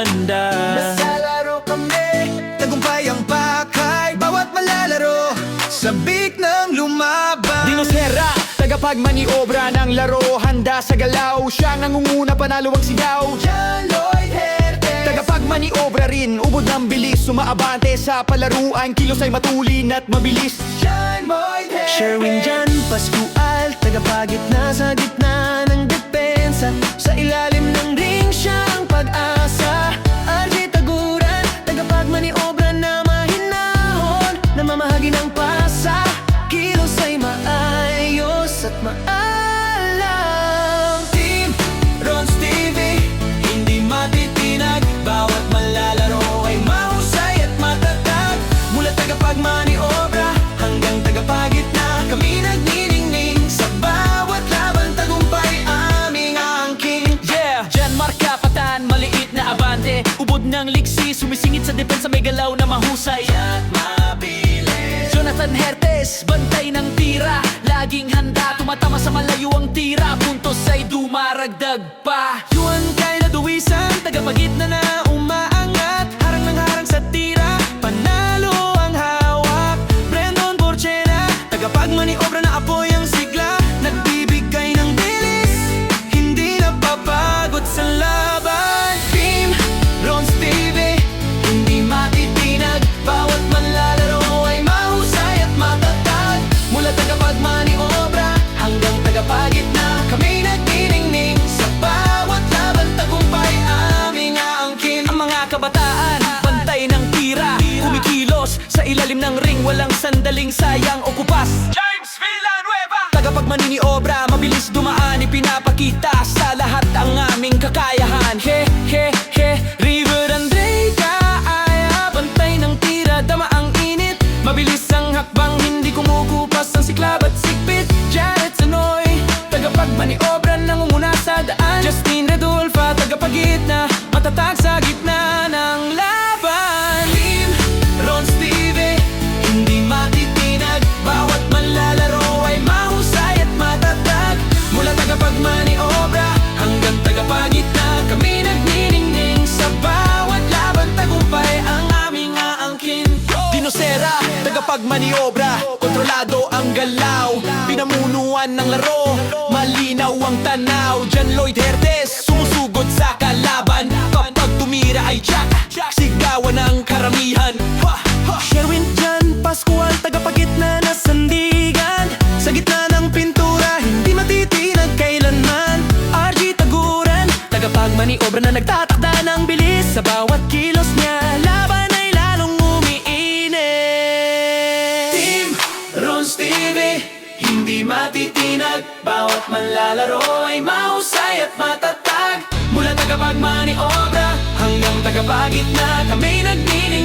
handa. Nasa laro kami, tagumpay ang pakay, bawat malalaro, sabik ng lumaban. Dinosera, tagapagmaniobra ng laro, handa sa galaw, siyang nangunguna, panalo ang sigaw. John Lloyd Herte, Tagapagmaniobra rin, ubod ng bilis, sumaabante sa palaruan, kilos ay matulin at mabilis. John Lloyd Herte, Sherwin Jan Pascual, tagapagitna sa gitna ng depensa, sa ilalim ng ring siyang pag-asa. RJ Taguran, tagapagmaniobra na mahinahon, namamahagi ng pasa, kilos ay maayos at maalam. Team Ron's TV, hindi matitinag, bawat malalaro ay mahusay at matatag. Mula tagapagmaniobra hanggang tagapagitna, kami nagniningning, sa bawat laban tagumpay aming angking. Yeah! Jan Marca Patan, maliit na abante, ubod ng liksi, sumisingit sa depensa, may galaw na mahusay At mabilis, Jonathan Hertes, bantay ng tira, laging handa, tumatama sa malayo ang tira, puntos ay dumaragdag pa. Yuan kay naduwisan, tagapagitna na umaangat, harang ng harang sa tira, panalo ang hawak. Brandon Borchena, tagapagmaniobra na apoy ang sigla, nagbibigay ng bilis, hindi napapagod sa laban. Team Ron's TV, hindi matitinag, bawat manlalaro ay mahusay at matatag. Mula tagapagmaniobra hanggang tagapagitna, kami nagniningning, sa bawat laban tagumpay aming aangkin. Ang mga kabataan, bantay ng tira, kumikilos sa ilalim ng ring, walang sandaling sayang o kupas. James Villanueva, Tagapagmaniniobra, mabilis dumaan, ipinapakita sa lahat ang aming kakayahan. He, he, he, River Andre Kaaya, bantay ng tira, dama ang init, mabilis ang hakbang, hindi kumukupas ang siklab at sikpit. Jared Sanoy, tagapagmaniobra, nangunguna sa daan. Justin Redulfa, tagapagitna, matatag sa gitna ng laban. Team Ron's TV, hindi matitinag, bawat manlalaro ay mahusay at matatag. Mula tagapagmaniobra hanggang tagapagitna, kami nagniningning, sa bawat laban tagumpay ang aming aangkin. Dinosera, tagapagmaniobra, kontrolado ang galaw, pinamunuan ng laro, malinaw ang tanaw. Jan Lloyd Hertes, sumusugod sa kalaban, kapag tumira ay jack, sigawan ang karamihan. Sherwin Jan Pascual, tagapagitna na sandigan, sa gitna ng pintura, hindi matitinag kailanman. RJ Taguran, tagapagmaniobra na nagtatakda ng bilis, sa bawat kilos niya, laban ay lalong umiinit. Team Ron's TV, hindi matitinag, bawat manlalaro ay mahusay at matatag. Mula tagapagmaniobra hanggang tagapagitna, kami nagniningning,